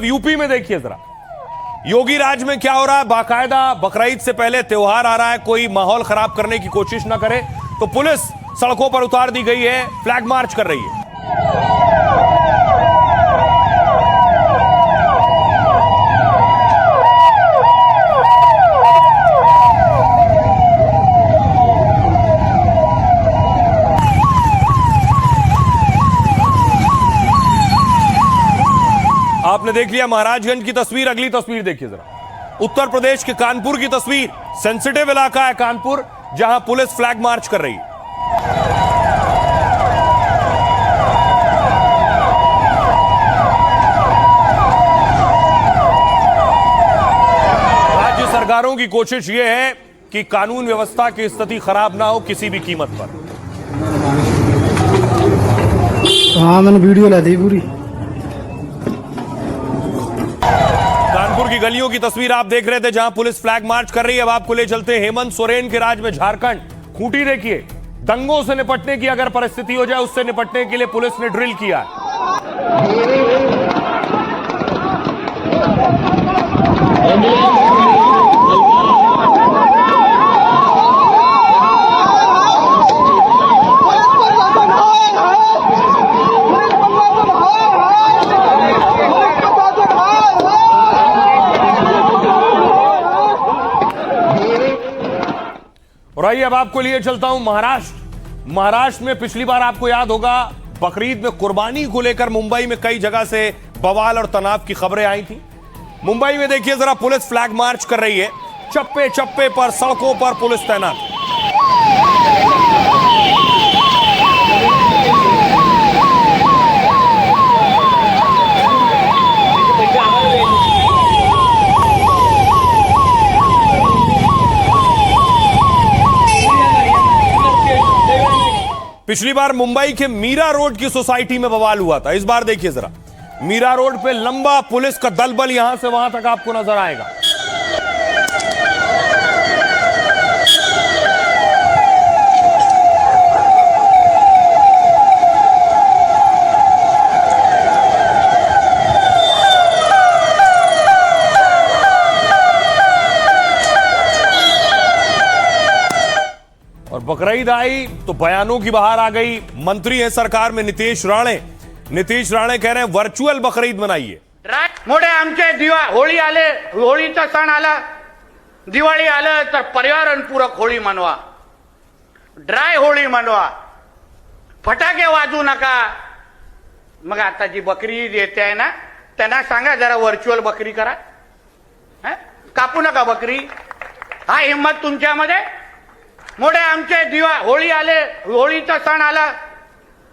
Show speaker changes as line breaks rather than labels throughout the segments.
UP में देखिए जरा योगी राज में क्या हो रहा है। बाकायदा बकरीद से पहले त्योहार आ रहा है, कोई माहौल खराब करने की कोशिश ना करे तो पुलिस सड़कों पर उतार दी गई है, फ्लैग मार्च कर रही है। आपने देख लिया महाराजगंज की तस्वीर, अगली तस्वीर देखिए जरा उत्तर प्रदेश के कानपुर की तस्वीर। सेंसिटिव इलाका है कानपुर, जहां पुलिस फ्लैग मार्च कर रही है। राज्य सरकारों की कोशिश यह है कि कानून व्यवस्था की स्थिति खराब ना हो किसी भी कीमत पर।
हाँ, मैंने वीडियो ला दी पूरी।
कानपुर की गलियों की तस्वीर आप देख रहे थे जहां पुलिस फ्लैग मार्च कर रही है। अब आपको ले चलते हैं हेमंत सोरेन के राज में झारखंड। खूंटी देखिए, दंगों से निपटने की अगर परिस्थिति हो जाए उससे निपटने के लिए पुलिस ने ड्रिल किया है। और आइए अब आपको लिए चलता हूं महाराष्ट्र में पिछली बार आपको याद होगा बकरीद में कुर्बानी को लेकर मुंबई में कई जगह से बवाल और तनाव की खबरें आई थी। मुंबई में देखिए जरा पुलिस फ्लैग मार्च कर रही है, चप्पे चप्पे पर सड़कों पर पुलिस तैनात। पिछली बार मुंबई के मीरा रोड की सोसाइटी में बवाल हुआ था, इस बार देखिए जरा मीरा रोड पे लंबा पुलिस का दलबल यहां से वहां तक आपको नजर आएगा। और बकरीद आई तो बयानों की बहार आ गई। मंत्री है सरकार में नीतीश राणे कह रहे हैं वर्चुअल बकरीद मनाइए।
मोठे आमचे होळी आले, होळीचा सण आला, दिवाळी आलं तर पर्यावरणपूरक होळी मनवा, ड्राय होळी मनवा, फटाके वाजू नका। मग आता जी बकरी येते आहे ना त्यांना सांगा जरा वर्चुअल बकरी करा, कापू नका बकरी। हा हिम्मत तुमच्यामध्ये? मोठे आमचे होळी आले, होळीचा सण आला,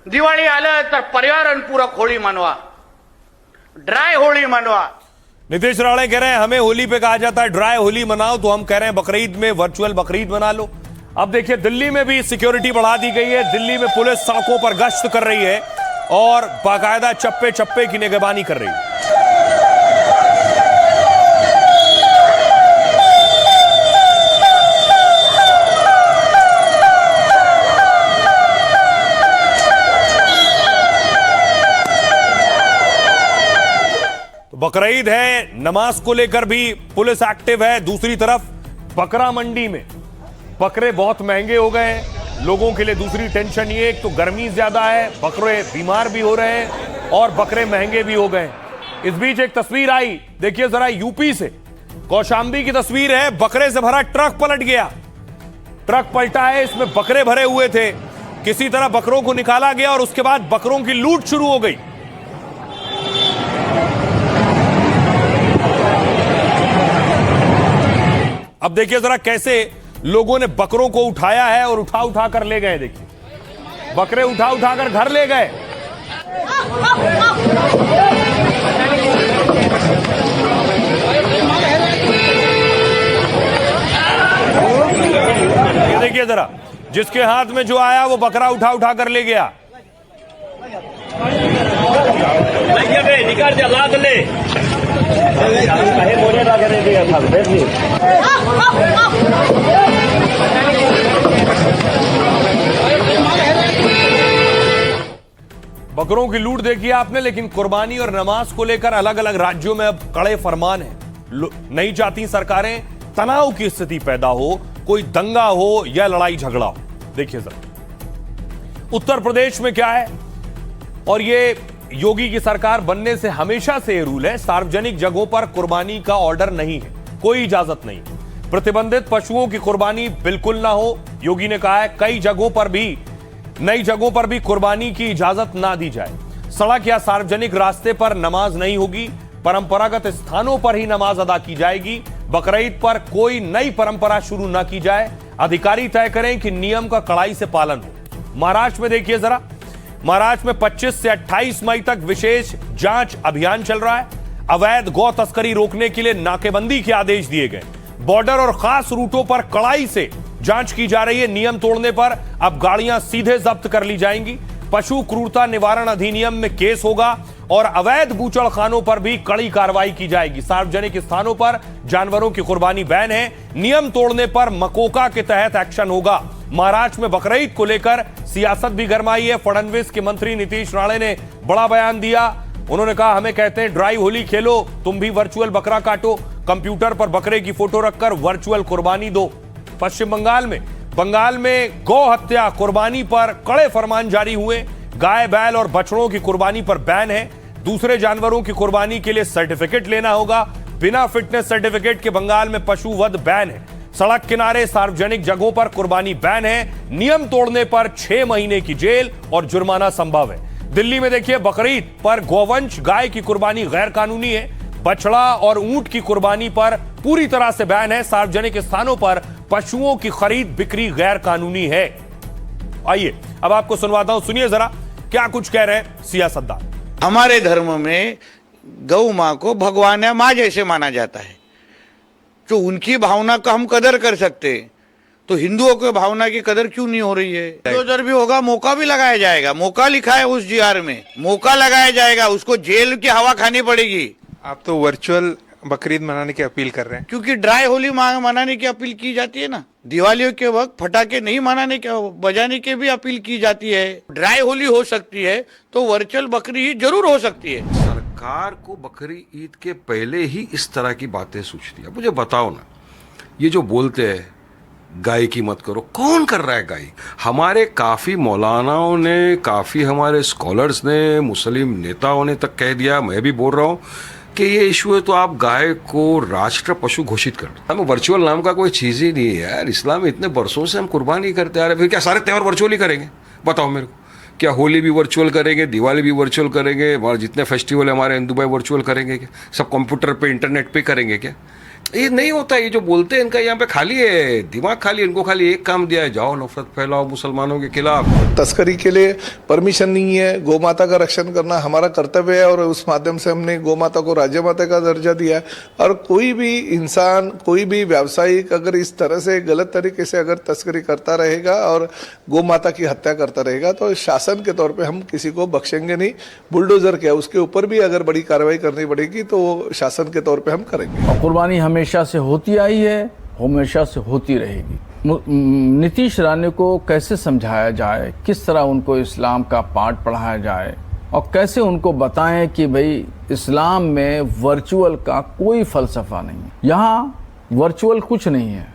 दिवाळी आलं तर पर्यावरणपूरक होळी मनवा, ड्राय होली मनवा।
नीतीश राणे कह रहे हैं हमें होली पे कहा जाता है ड्राई होली मनाओ, तो हम कह रहे हैं बकरीद में वर्चुअल बकरीद मना लो। अब देखिए दिल्ली में भी सिक्योरिटी बढ़ा दी गई है। दिल्ली में पुलिस सड़कों पर गश्त कर रही है और बाकायदा चप्पे चप्पे की निगरानी कर रही है। बकरीद है, नमाज को लेकर भी पुलिस एक्टिव है। दूसरी तरफ बकरा मंडी में बकरे बहुत महंगे हो गए हैं। लोगों के लिए दूसरी टेंशन ये, एक तो गर्मी ज्यादा है, बकरे बीमार भी हो रहे हैं और बकरे महंगे भी हो गए। इस बीच एक तस्वीर आई, देखिए जरा यूपी से कौशाम्बी की तस्वीर है। बकरे से भरा ट्रक पलट गया, ट्रक पलटा है, इसमें बकरे भरे हुए थे। किसी तरह बकरों को निकाला गया और उसके बाद बकरों की लूट शुरू हो गई। अब देखिए जरा कैसे लोगों ने बकरों को उठाया है और उठा उठा कर ले गए। देखिए बकरे उठा उठा कर घर ले गए। ये देखिए जरा जिसके हाथ में जो आया वो बकरा उठा उठा कर ले गया। बकरों की लूट देखी आपने, लेकिन कुर्बानी और नमाज को लेकर अलग अलग राज्यों में अब कड़े फरमान हैं। नहीं चाहती सरकारें तनाव की स्थिति पैदा हो, कोई दंगा हो या लड़ाई झगड़ा हो। देखिए जरा उत्तर प्रदेश में क्या है। और ये योगी की सरकार बनने से हमेशा से ये रूल है, सार्वजनिक जगहों पर कुर्बानी का ऑर्डर नहीं है, कोई इजाजत नहीं। प्रतिबंधित पशुओं की कुर्बानी बिल्कुल ना हो। योगी ने कहा है कई जगहों पर भी, नई जगहों पर भी कुर्बानी की इजाजत ना दी जाए। सड़क या सार्वजनिक रास्ते पर नमाज नहीं होगी, परंपरागत स्थानों पर ही नमाज अदा की जाएगी। बकरीद पर कोई नई परंपरा शुरू ना की जाए। अधिकारी तय करें कि नियम का कड़ाई से पालन हो। महाराष्ट्र में देखिए जरा, महाराष्ट्र में 25 से 28 मई तक विशेष जांच अभियान चल रहा है। अवैध गौ तस्करी रोकने के लिए नाकेबंदी के आदेश दिए गए। बॉर्डर और खास रूटों पर कड़ाई से जांच की जा रही है। नियम तोड़ने पर अब गाड़ियां सीधे जब्त कर ली जाएंगी। पशु क्रूरता निवारण अधिनियम में केस होगा और अवैध बूचड़खानों पर भी कड़ी कार्रवाई की जाएगी। सार्वजनिक स्थानों पर जानवरों की कुर्बानी बैन है। नियम तोड़ने पर मकोका के तहत एक्शन होगा। महाराष्ट्र में बकरीद को लेकर सियासत भी गरमाई है। फडणवीस के मंत्री नीतीश राणे ने बड़ा बयान दिया। उन्होंने कहा हमें कहते हैं ड्राई होली खेलो, तुम भी वर्चुअल बकरा काटो, कंप्यूटर पर बकरे की फोटो रखकर वर्चुअल कुर्बानी दो। पश्चिम बंगाल में गौ हत्या कुर्बानी पर कड़े फरमान जारी हुए। गाय, बैल और बछड़ों की कुर्बानी पर बैन है। दूसरे जानवरों की कुर्बानी के लिए सर्टिफिकेट लेना होगा। बिना फिटनेस सर्टिफिकेट के बंगाल में पशु वध बैन है। सड़क किनारे, सार्वजनिक जगहों पर कुर्बानी बैन है। नियम तोड़ने पर 6 महीने की जेल और जुर्माना संभव है। दिल्ली में देखिए बकरीद पर गोवंश गाय की कुर्बानी गैर कानूनी है। बछड़ा और ऊंट की कुर्बानी पर पूरी तरह से बैन है। सार्वजनिक स्थानों पर पशुओं की खरीद बिक्री गैर कानूनी है। आइए अब आपको सुनवाता हूं, सुनिए जरा क्या कुछ कह रहे हैं सियासतदान।
हमारे धर्म में गौ माँ को भगवान या माँ जैसे माना जाता है, तो उनकी भावना का हम कदर कर सकते हैं, तो हिंदुओं की भावना की कदर क्यों नहीं हो रही है? जो उधर भी होगा मौका भी लगाया जाएगा। मौका लिखा है उस जीआर में, मौका लगाया जाएगा, उसको जेल की हवा खानी पड़ेगी।
आप तो वर्चुअल बकरीद मनाने की अपील कर रहे हैं,
क्योंकि ड्राई होली मनाने की अपील की जाती है ना। दिवाली के वक्त फटाके नहीं मनाने के, बजाने की भी अपील की जाती है। ड्राई होली हो सकती है तो वर्चुअल बकरी ही जरूर हो सकती है।
सरकार को बकरी ईद के पहले ही इस तरह की बातें सूझती है। मुझे बताओ ना, ये जो बोलते हैं गाय की मत करो, कौन कर रहा है गाय? हमारे काफ़ी मौलानाओं ने, काफ़ी हमारे स्कॉलर्स ने, मुस्लिम नेताओं ने तक कह दिया, मैं भी बोल रहा हूँ कि ये इशू है तो आप गाय को राष्ट्र पशु घोषित कर दो। हमें वर्चुअल नाम का कोई चीज़ ही नहीं है यार। इस्लाम में इतने बरसों से हम कुर्बानी करते आ रहे, फिर क्या सारे त्यौहार वर्चुअल ही करेंगे? बताओ मेरे को, क्या होली भी वर्चुअल करेंगे, दिवाली भी वर्चुअल करेंगे, और जितने फेस्टिवल है हमारे हिंदू भाई वर्चुअल करेंगे क्या? सब कंप्यूटर पे, इंटरनेट पे करेंगे क्या? ये नहीं होता। ये जो बोलते हैं इनका यहाँ पे खाली है दिमाग, खाली इनको खाली एक काम दिया है, जाओ नफरत फैलाओ मुसलमानों के खिलाफ।
तस्करी के लिए परमिशन नहीं है। गौ माता का रक्षण करना हमारा कर्तव्य है और उस माध्यम से हमने गौ माता को राज्य माता का दर्जा दिया है। और कोई भी इंसान, कोई भी व्यावसायिक अगर इस तरह से गलत तरीके से अगर तस्करी करता रहेगा और गौ माता की हत्या करता रहेगा तो शासन के तौर पर हम किसी को बख्शेंगे नहीं। बुलडोजर क्या, उसके ऊपर भी अगर बड़ी कार्रवाई करनी पड़ेगी तो शासन के तौर पर हम करेंगे।
कुर्बानी हमेशा से होती आई है, हमेशा से होती रहेगी। नीतीश राणे को कैसे समझाया जाए, किस तरह उनको इस्लाम का पाठ पढ़ाया जाए और कैसे उनको बताएं कि भाई इस्लाम में वर्चुअल का कोई फलसफा नहीं है। यहाँ वर्चुअल कुछ नहीं है,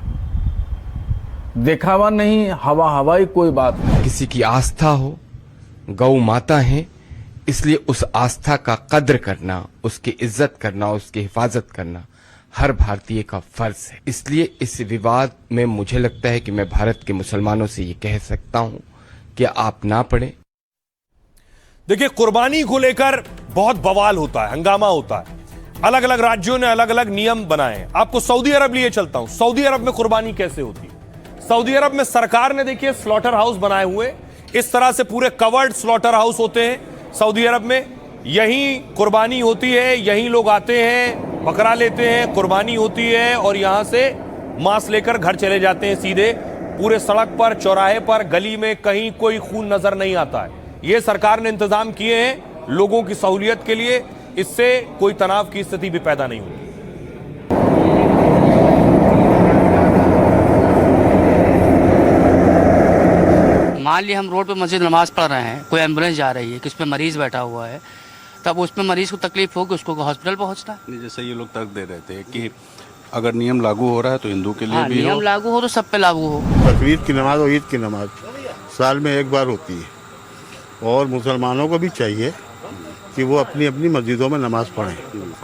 दिखावा नहीं, हवाई कोई बात नहीं।
किसी की आस्था हो, गौ माता है, इसलिए उस आस्था का कद्र करना, उसकी इज्जत करना, उसकी हिफाजत करना हर भारतीय का फर्ज है। इसलिए इस विवाद में मुझे लगता है कि मैं भारत के मुसलमानों से ये कह सकता हूं कि आप ना पढ़ें।
देखिए कुर्बानी को लेकर बहुत बवाल होता है, हंगामा होता है। अलग अलग राज्यों ने अलग अलग नियम बनाए हैं। आपको सऊदी अरब लिए चलता हूं। सऊदी अरब में कुर्बानी कैसे होती है? सऊदी अरब में सरकार ने देखिए स्लॉटर हाउस बनाए हुए, इस तरह से पूरे कवर्ड स्लॉटर हाउस होते हैं सऊदी अरब में। यहीं कुर्बानी होती है, यहीं लोग आते हैं, बकरा लेते हैं, कुर्बानी होती है और यहां से मांस लेकर घर चले जाते हैं सीधे। पूरे सड़क पर, चौराहे पर, गली में कहीं कोई खून नजर नहीं आता है। यह सरकार ने इंतजाम किए हैं लोगों की सहूलियत के लिए। इससे कोई तनाव की स्थिति भी पैदा नहीं होती।
मान लिया हम रोड पे मस्जिद नमाज पढ़ रहे हैं, कोई एम्बुलेंस जा रही है, किस पे मरीज बैठा हुआ है, तब उसमें मरीज को तकलीफ होगी, उसको हॉस्पिटल पहुंचना है।
जैसे ये लोग तर्क दे रहे थे कि अगर नियम लागू हो रहा है तो हिंदू के लिए
हाँ,
भी
नियम
हो।
लागू हो तो सब पे लागू हो।
बकरीद की नमाज और ईद की नमाज साल में एक बार होती है और मुसलमानों को भी चाहिए कि वो अपनी अपनी मस्जिदों में नमाज पढ़ें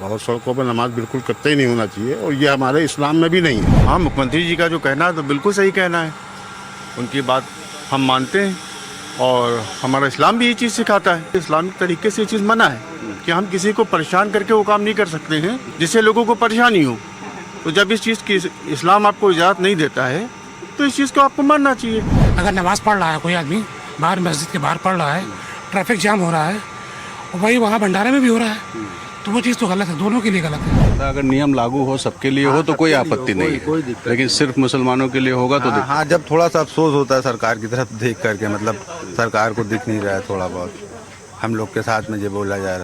और सड़कों पर नमाज बिल्कुल कतई नहीं होना चाहिए और ये हमारे इस्लाम में भी नहीं है।
हाँ, मुख्यमंत्री जी का जो कहना है तो बिल्कुल सही कहना है, उनकी बात हम मानते हैं और हमारा इस्लाम भी ये चीज़ सिखाता है। इस्लामिक तरीके से ये चीज़ मना है कि हम किसी को परेशान करके वो काम नहीं कर सकते हैं जिससे लोगों को परेशानी हो। तो जब इस चीज़ की इस्लाम आपको इजाज़त नहीं देता है तो इस चीज़ को आपको मानना चाहिए।
अगर नमाज पढ़ रहा है कोई आदमी, बाहर मस्जिद के बाहर पढ़ रहा है, ट्रैफिक जाम हो रहा है और वही वहाँ भंडारे में भी हो रहा है, तो वो चीज़ तो गलत है, दोनों के लिए गलत है।
अगर नियम लागू हो सबके लिए हो तो कोई आपत्ति नहीं है, लेकिन सिर्फ मुसलमानों के लिए होगा तो
हाँ, जब थोड़ा सा अफसोस होता है सरकार की तरफ देख करके, मतलब सरकार को दिख नहीं रहा है थोड़ा बहुत हम लोग के साथ में जो बोला जा रहा है।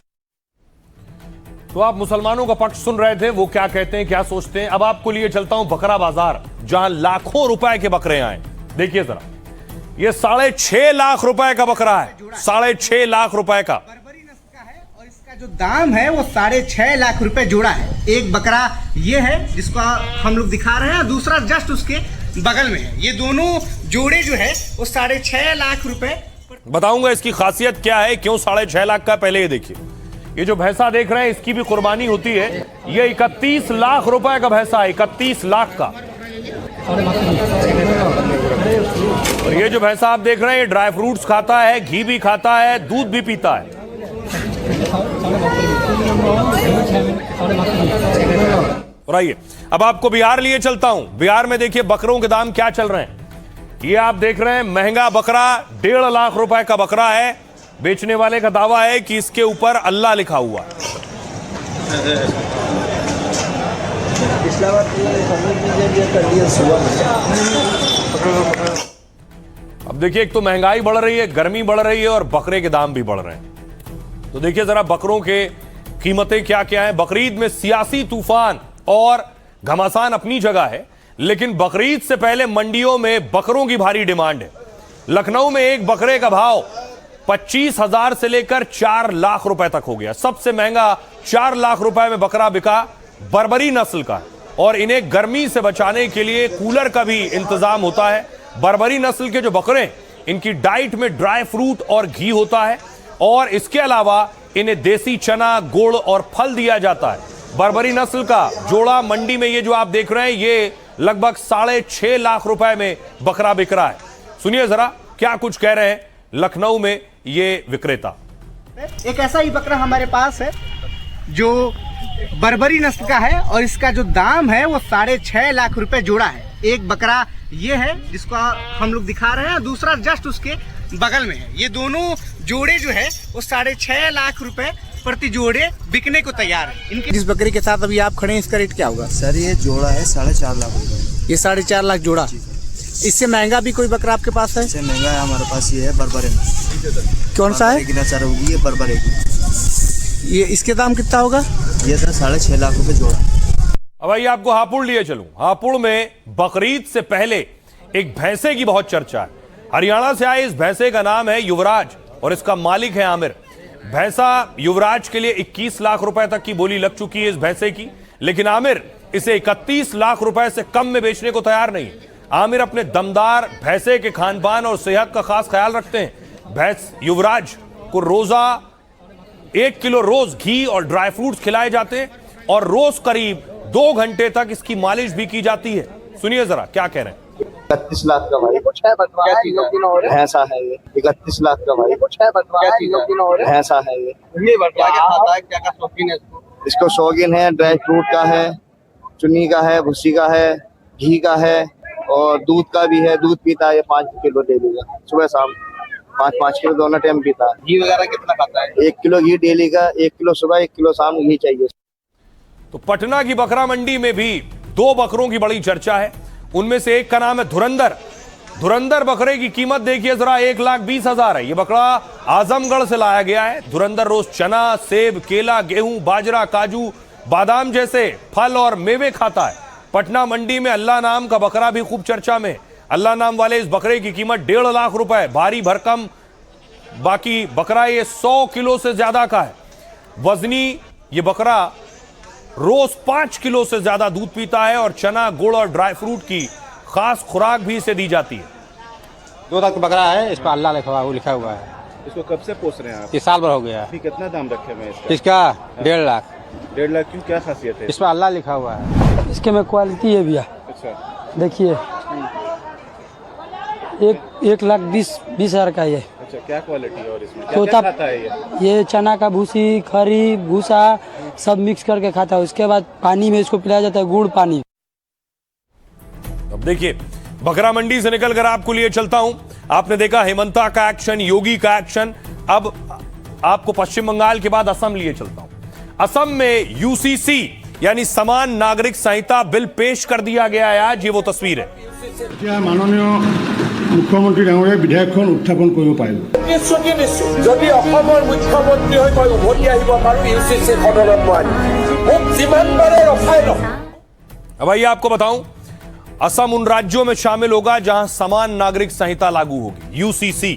तो आप मुसलमानों का पक्ष सुन रहे थे, वो क्या कहते हैं, क्या सोचते हैं। अब आपको लिए चलता हूं बकरा बाजार, जहां लाखों रुपए के बकरे आए। देखिए जरा, ये 6.5 लाख रुपए का बकरा है, 6.5 लाख रुपए का।
और इसका जो दाम है वो 6.5 लाख रुपए जोड़ा है। एक बकरा ये है जिसको हम लोग दिखा रहे हैं, दूसरा जस्ट उसके बगल में है। ये दोनों जोड़े जो है वो 6.5 लाख रुपए।
बताऊंगा इसकी खासियत क्या है, क्यों 6.5 लाख का। पहले ये देखिए, ये जो भैंसा देख रहे हैं इसकी भी कुर्बानी होती है। ये 31 लाख रुपए का भैंसा है, 31 लाख का। और ये जो भैंसा आप देख रहे हैं ये ड्राई फ्रूट्स खाता है, घी भी खाता है, दूध भी पीता है। और आइए अब आपको बिहार लिए चलता हूं। बिहार में देखिए बकरों के दाम क्या चल रहे हैं। ये आप देख रहे हैं महंगा बकरा 1.5 लाख रुपए का बकरा है। बेचने वाले का दावा है कि इसके ऊपर अल्लाह लिखा हुआ। अब देखिए, एक तो महंगाई बढ़ रही है, गर्मी बढ़ रही है और बकरे के दाम भी बढ़ रहे हैं। तो देखिए जरा बकरों के कीमतें क्या क्या है। बकरीद में सियासी तूफान और घमासान अपनी जगह है, लेकिन बकरीद से पहले मंडियों में बकरों की भारी डिमांड है। लखनऊ में एक बकरे का भाव 25,000 से लेकर 4 लाख रुपए तक हो गया। सबसे महंगा 4 लाख रुपए में बकरा बिका बर्बरी नस्ल का, और इन्हें गर्मी से बचाने के लिए कूलर का भी इंतजाम होता है। बर्बरी नस्ल के जो बकरे, इनकी डाइट में ड्राई फ्रूट और घी होता है, और इसके अलावा इन्हें देसी चना, गुड़ और फल दिया जाता है। बर्बरी नस्ल का जोड़ा मंडी में ये जो आप देख रहे हैं, ये लगभग 6.5 लाख रुपए में बकरा बिक रहा है। सुनिए जरा क्या कुछ कह रहे हैं लखनऊ में ये विक्रेता।
एक ऐसा ही बकरा हमारे पास है जो बर्बरी नस्ल का है और इसका जो दाम है वो 6.5 लाख रुपए जोड़ा है। एक बकरा ये है जिसको हम लोग दिखा रहे हैं, दूसरा जस्ट उसके बगल में है। ये दोनों जोड़े जो है वो 6.5 लाख रुपए प्रति जोड़े बिकने को तैयार है। इनके जिस बकरी के साथ अभी आप खड़े हैं इसका रेट क्या होगा?
सर ये जोड़ा है 4.5 लाख रुपए।
ये 4.5 लाख जोड़ा। इससे महंगा भी कोई बकरा आपके पास है?
इससे महंगा है हमारे पास, ये है बर्बरे।
कौन सा है?
की नसर होगी ये बर्बरे की।
ये इसके दाम कितना होगा?
ये सर 6.5 लाख रुपए जोड़ा।
अब आइए आपको हापुड़ लिए चलूं। हापुड़ में बकरीद से पहले एक भैंसे की बहुत चर्चा है। हरियाणा से आए इस भैंसे का नाम है युवराज और इसका मालिक है आमिर। भैंसा युवराज के लिए 21 लाख रुपए तक की बोली लग चुकी है इस भैंसे की, लेकिन आमिर इसे 31 लाख रुपए से कम में बेचने को तैयार नहीं। आमिर अपने दमदार भैंसे के खानपान और सेहत का खास ख्याल रखते हैं। भैंस युवराज को रोजा 1 किलो रोज घी और ड्राई फ्रूट्स खिलाए जाते हैं और रोज करीब 2 घंटे तक इसकी मालिश भी की जाती है। सुनिए जरा क्या कह रहे हैं।
31 लाख का भाई कुछ है बटवा है, भैंसा है ये। 31 लाख का भाई कुछ है बटवा है, भैंसा है ये बटवा क्या का शौकीन है इसको शौकीन है, ड्राई फ्रूट का है, चुन्नी का है, भूसी का है, घी का है और दूध का भी है। दूध पीता है 5 किलो डेली का, सुबह शाम 5 किलो दोनों टाइम पीता है। घी वगैरह कितना खाता है? 1 किलो घी डेली का, 1 किलो सुबह 1 किलो शाम घी चाहिए।
तो पटना की बकरा मंडी में भी 2 बकरों की बड़ी चर्चा है। उनमें से एक का नाम है धुरंधर। धुरंधर बकरे की कीमत देखिए जरा, 1,20,000 है। यह बकरा आजमगढ़ से लाया गया है। धुरंधर रोज चना, सेब, केला, गेहूं, बाजरा, काजू, बादाम जैसे फल और मेवे खाता है। पटना मंडी में अल्लाह नाम का बकरा भी खूब चर्चा में। अल्लाह नाम वाले इस बकरे की कीमत 1.5 लाख रुपए, भारी भरकम। बाकी बकरा ये 100 किलो से ज्यादा का है। वजनी ये बकरा रोज 5 किलो से ज्यादा दूध पीता है और चना, गुड़ और ड्राई फ्रूट की खास खुराक भी इसे दी जाती है।
2 लाख बकरा है, इस पर अल्लाह लिखा हुआ है।
इसको कब से पोस रहे हैं आप?
3 साल भर हो गया।
कितना दाम रखे हुए हैं
इसका 1.5 लाख।
1.5 लाख क्यों, क्या खासियत है?
इस पर अल्लाह लिखा हुआ है।
इसके में क्वालिटी है भैया।
अच्छा,
देखिए 1,20,000 का ये।
अच्छा, क्या क्वालिटी है और इसमें
तो
क्या खाता है
ये चना का भूसी, खरी, भूसा सब मिक्स करके खाता है। उसके बाद पानी में इसको पिलाया जाता है, गुड़ पानी।
अब देखिए, बकरा मंडी से निकलकर आपको लिए चलता हूं। आपने देखा हेमंता का एक्शन, योगी का एक्शन। अब आपको पश्चिम बंगाल के बाद असम लिए चलता हूं। असम में यूसीसी यानी समान नागरिक संहिता बिल पेश कर दिया गया है। आज ये वो तस्वीर है।
माननीय मुख्यमंत्री डांगरिया विधेयकখন उत्थापन কৰিব পাৰিব।
যদি অসমৰ মুখ্যমন্ত্ৰী হৈ মই উভতি আহিব পাৰোঁ ইউচিচি সদনত মই মোক যিমান বাৰে ৰখাই লওক।
अब आइए आपको बताऊं, असम उन राज्यों में शामिल होगा जहां समान नागरिक संहिता लागू होगी, यूसीसी।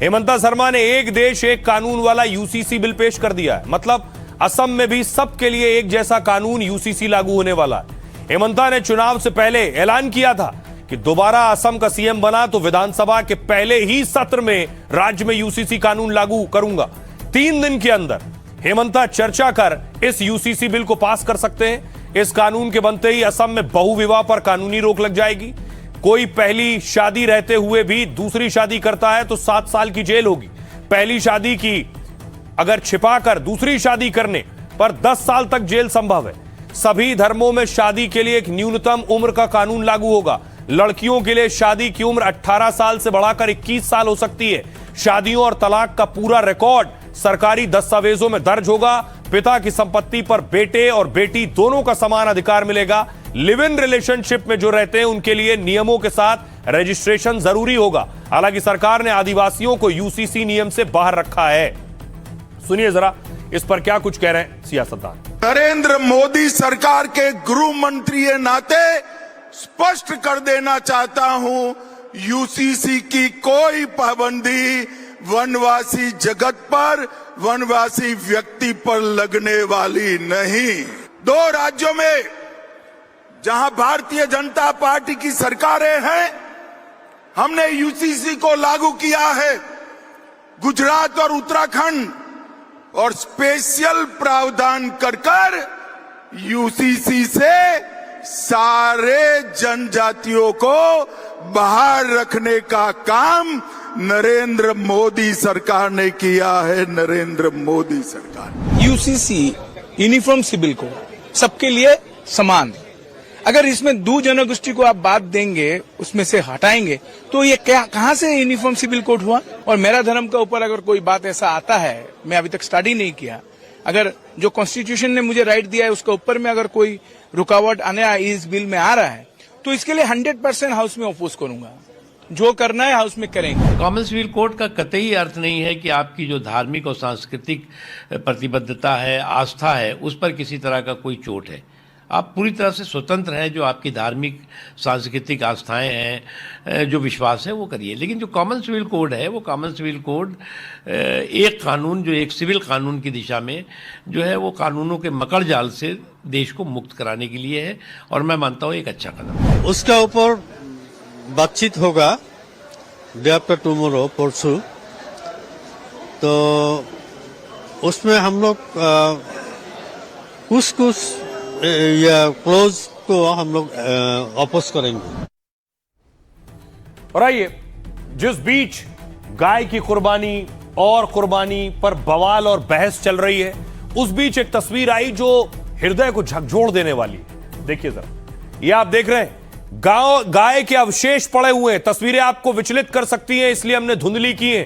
हेमंता शर्मा ने एक देश एक कानून वाला यूसीसी बिल पेश कर दिया है। मतलब असम में भी सबके लिए एक जैसा कानून यूसीसी लागू होने वाला है। हेमंता ने चुनाव से पहले ऐलान किया था कि दोबारा असम का सीएम बना तो विधानसभा के पहले ही सत्र में राज्य में यूसीसी कानून लागू करूंगा। 3 दिन के अंदर हेमंता चर्चा कर इस यूसीसी बिल को पास कर सकते हैं। इस कानून के बनते ही असम में बहुविवाह पर कानूनी रोक लग जाएगी। कोई पहली शादी रहते हुए भी दूसरी शादी करता है तो 7 साल की जेल होगी। पहली शादी की अगर छिपाकर दूसरी शादी करने पर 10 साल तक जेल संभव है। सभी धर्मों में शादी के लिए एक न्यूनतम उम्र का कानून लागू होगा। लड़कियों के लिए शादी की उम्र 18 साल से बढ़ाकर 21 साल हो सकती है। शादियों और तलाक का पूरा रिकॉर्ड सरकारी दस्तावेजों में दर्ज होगा। पिता की संपत्ति पर बेटे और बेटी दोनों का समान अधिकार मिलेगा। लिव इन रिलेशनशिप में जो रहते हैं उनके लिए नियमों के साथ रजिस्ट्रेशन जरूरी होगा। हालांकि सरकार ने आदिवासियों को यूसीसी नियम से बाहर रखा है। सुनिए जरा इस पर क्या कुछ कह रहे हैं सियासतदान।
नरेंद्र मोदी सरकार के गृह मंत्री के नाते स्पष्ट कर देना चाहता हूं, यूसीसी की कोई पाबंदी वनवासी जगत पर, वनवासी व्यक्ति पर लगने वाली नहीं। 2 राज्यों में जहां भारतीय जनता पार्टी की सरकारें हैं, हमने यूसीसी को लागू किया है। गुजरात और उत्तराखंड, और स्पेशल प्रावधान कर यूसीसी से सारे जनजातियों को बाहर रखने का काम नरेंद्र मोदी सरकार ने किया है। नरेंद्र मोदी सरकार।
यूसीसी यूनिफॉर्म सिविल कोड सबके लिए समान। अगर इसमें 2 जनगोष्ठी को आप बात देंगे, उसमें से हटाएंगे, तो ये क्या कहां से यूनिफॉर्म सिविल कोड हुआ? और मेरा धर्म के ऊपर अगर कोई बात ऐसा आता है, मैं अभी तक स्टडी नहीं किया, अगर जो कॉन्स्टिट्यूशन ने मुझे राइट दिया है उसके ऊपर में अगर कोई रुकावट आने इस बिल में आ रहा है, तो इसके लिए 100% हाउस में अपोज करूंगा। जो करना है हाउस में करेंगे।
कॉमन सिविल कोड का कतई अर्थ नहीं है कि आपकी जो धार्मिक और सांस्कृतिक प्रतिबद्धता है, आस्था है, उस पर किसी तरह का कोई चोट है। आप पूरी तरह से स्वतंत्र हैं, जो आपकी धार्मिक सांस्कृतिक आस्थाएं हैं, जो विश्वास है वो करिए। लेकिन जो कॉमन सिविल कोड है, वो कॉमन सिविल कोड एक कानून, जो एक सिविल कानून की दिशा में जो है, वो कानूनों के मकड़ जाल से देश को मुक्त कराने के लिए है, और मैं मानता हूँ एक अच्छा कदम है।
उसका ऊपर बातचीत होगा डे आफ्टर टुमारो, परसों। तो उसमें हम लोग कुछ या क्लोज को हम लोग अपोज करेंगे।
और आइए, जिस बीच गाय की कुर्बानी और कुर्बानी पर बवाल और बहस चल रही है, उस बीच एक तस्वीर आई जो हृदय को झकझोर देने वाली है। देखिए जरा, ये आप देख रहे हैं, गाय के अवशेष पड़े हुए हैं। तस्वीरें आपको विचलित कर सकती हैं, इसलिए हमने धुंधली की है।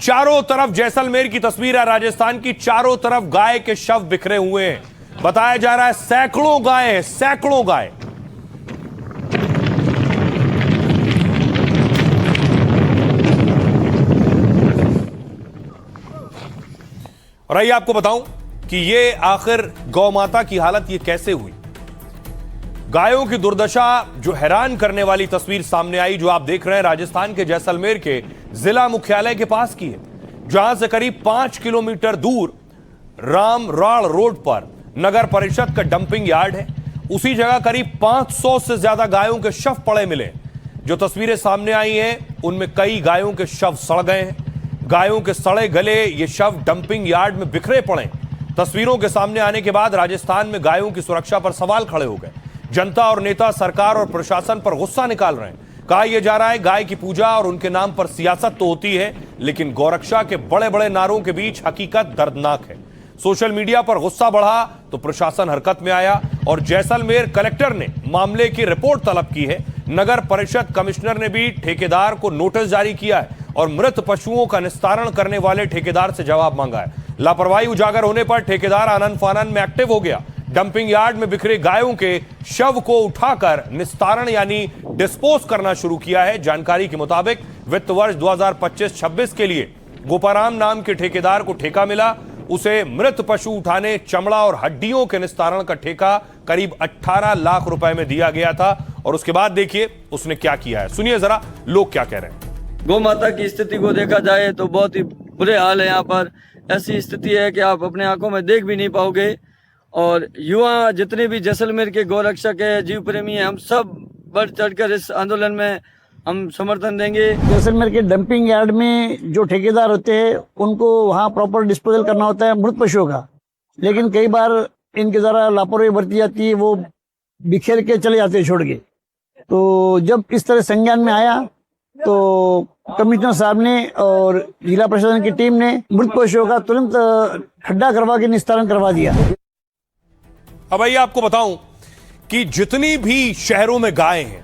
चारों तरफ जैसलमेर की तस्वीर है, राजस्थान की, चारों तरफ गाय के शव बिखरे हुए हैं। बताया जा रहा है सैकड़ों गाय हैं, सैकड़ों गाय। और आइए आपको बताऊं कि ये आखिर गौ माता की हालत ये कैसे हुई। गायों की दुर्दशा, जो हैरान करने वाली तस्वीर सामने आई, जो आप देख रहे हैं, राजस्थान के जैसलमेर के जिला मुख्यालय के पास की है, जहां से करीब 5 किलोमीटर दूर रामराड़ रोड पर नगर परिषद का डंपिंग यार्ड है। उसी जगह करीब 500 से ज्यादा गायों के शव पड़े मिले। जो तस्वीरें सामने आई हैं उनमें कई गायों के शव सड़ गए हैं। गायों के सड़े गले ये शव डंपिंग यार्ड में बिखरे पड़े। तस्वीरों के सामने आने के बाद राजस्थान में गायों की सुरक्षा पर सवाल खड़े हो गए। जनता और नेता सरकार और प्रशासन पर गुस्सा निकाल रहे हैं। कहा यह जा रहा है गाय की पूजा और उनके नाम पर सियासत तो होती है, लेकिन गौरक्षा के बड़े बड़े नारों के बीच हकीकत दर्दनाक है। सोशल मीडिया पर गुस्सा बढ़ा तो प्रशासन हरकत में आया और जैसलमेर कलेक्टर ने मामले की रिपोर्ट तलब की है। नगर परिषद कमिश्नर ने भी ठेकेदार को नोटिस जारी किया है और मृत पशुओं का निस्तारण करने वाले ठेकेदार से जवाब मांगा है। लापरवाही उजागर होने पर ठेकेदार आनन फानन में एक्टिव हो गया। डंपिंग यार्ड में बिखरे गायों के शव को उठाकर निस्तारण यानी डिस्पोज करना शुरू किया है। जानकारी के मुताबिक वित्त वर्ष 2025-26 के लिए गोपाराम नाम के ठेकेदार को ठेका मिला। उसे मृत पशु उठाने, चमड़ा और हड्डियों के निस्तारण का ठेका करीब 18 लाख रुपए में दिया गया था। और उसके बाद देखिए उसने क्या किया है, सुनिए जरा लोग क्या कह रहे हैं।
गौ माता की स्थिति को देखा जाए तो बहुत ही बुरे हाल है। यहाँ पर ऐसी स्थिति है कि आप अपने आंखों में देख भी नहीं पाओगे। और युवा जितने भी जैसलमेर के गौरक्षक है, जीव प्रेमी है, हम सब बढ़ चढ़कर इस आंदोलन में हम समर्थन देंगे।
जैसलमेर के डंपिंग यार्ड में जो ठेकेदार होते हैं उनको वहाँ प्रॉपर डिस्पोजल करना होता है मृत पशुओं का, लेकिन कई बार इनके द्वारा लापरवाही बरती जाती है, वो बिखेर के चले जाते हैं छोड़ के। तो जब इस तरह संज्ञान में आया तो कमिश्नर साहब ने और जिला प्रशासन की टीम ने मृत पशुओं का तुरंत खड्डा करवा के निस्तारण करवा दिया।
अब आइए आपको बताऊं कि जितनी भी शहरों में गायें हैं,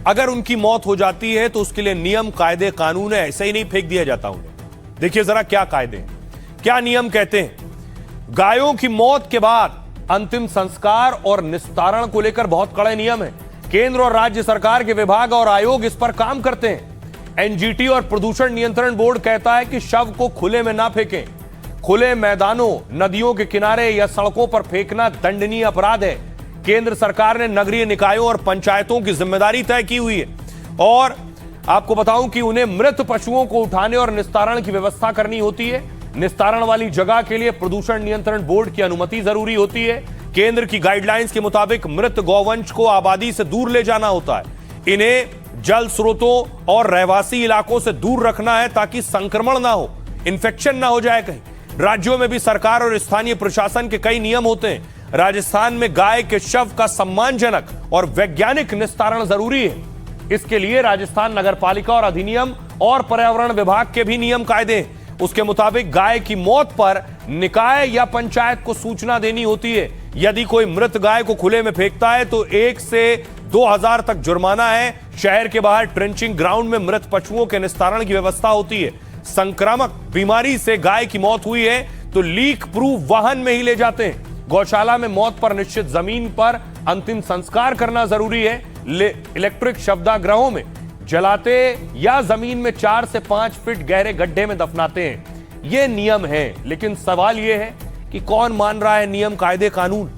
अगर उनकी मौत हो जाती है तो उसके लिए नियम, कायदे, कानून है, ऐसे ही नहीं फेंक दिया जाता उन्हें। देखिए जरा क्या कायदे हैं, क्या नियम कहते हैं। गायों की मौत के बाद अंतिम संस्कार और निस्तारण को लेकर बहुत कड़े नियम है। केंद्र और राज्य सरकार के विभाग और आयोग इस पर काम करते हैं। एनजीटी और प्रदूषण नियंत्रण बोर्ड कहता है कि शव को खुले में ना फेंकें। खुले मैदानों, नदियों के किनारे या सड़कों पर फेंकना दंडनीय अपराध है। केंद्र सरकार ने नगरीय निकायों और पंचायतों की जिम्मेदारी तय की हुई है और आपको बताऊं कि उन्हें मृत पशुओं को उठाने और निस्तारण की व्यवस्था करनी होती है। निस्तारण वाली जगह के लिए प्रदूषण नियंत्रण बोर्ड की अनुमति जरूरी होती है। केंद्र की गाइडलाइंस के मुताबिक मृत गौवंश को आबादी से दूर ले जाना होता है। इन्हें जल स्रोतों और रहवासी इलाकों से दूर रखना है ताकि संक्रमण ना हो, इन्फेक्शन ना हो जाए कहीं। राज्यों में भी सरकार और स्थानीय प्रशासन के कई नियम होते हैं। राजस्थान में गाय के शव का सम्मानजनक और वैज्ञानिक निस्तारण जरूरी है। इसके लिए राजस्थान नगरपालिका और अधिनियम और पर्यावरण विभाग के भी नियम कायदे हैं। उसके मुताबिक गाय की मौत पर निकाय या पंचायत को सूचना देनी होती है। यदि कोई मृत गाय को खुले में फेंकता है तो 1 से 2000 तक जुर्माना है। शहर के बाहर ट्रेंचिंग ग्राउंड में मृत पशुओं के निस्तारण की व्यवस्था होती है। संक्रामक बीमारी से गाय की मौत हुई है तो लीक प्रूफ वाहन में ही ले जाते हैं। गौशाला में मौत पर निश्चित जमीन पर अंतिम संस्कार करना जरूरी है। इलेक्ट्रिक शवदाग्रहों में जलाते या जमीन में 4 से 5 फीट गहरे गड्ढे में दफनाते हैं। ये नियम है, लेकिन सवाल ये है कि कौन मान रहा है नियम, कायदे, कानून।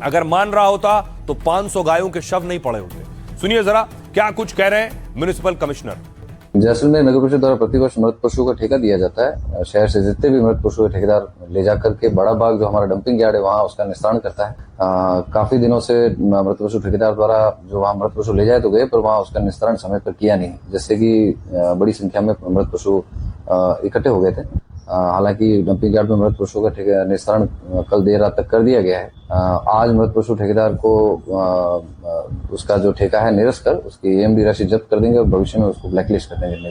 अगर मान रहा होता तो 500 गायों के शव नहीं पड़े होते। सुनिए जरा क्या कुछ कह रहे हैं म्युनिसिपल कमिश्नर।
जैसलमेर नगर परिषद द्वारा प्रतिवर्ष मृत पशुओं का ठेका दिया जाता है। शहर से जितने भी मृत पशु ठेकेदार ले जाकर के बड़ा भाग जो हमारा डंपिंग यार्ड है वहाँ उसका निस्तारण करता है। काफी दिनों से मृत पशु ठेकेदार द्वारा जो वहाँ मृत पशु ले जाए तो गए, पर वहाँ उसका निस्तारण समय पर किया नहीं, जिससे कि बड़ी संख्या में मृत पशु इकट्ठे हो गए थे। हालांकि डंपिंग यार्ड में मृत पशुओं का निस्तारण कल देर रात तक कर दिया गया है। आज मृत पशु ठेकेदार को उसका जो ठेका है निरस्त कर उसकी AMD राशि जब्त कर देंगे और भविष्य में उसको ब्लैकलिस्ट कर देंगे।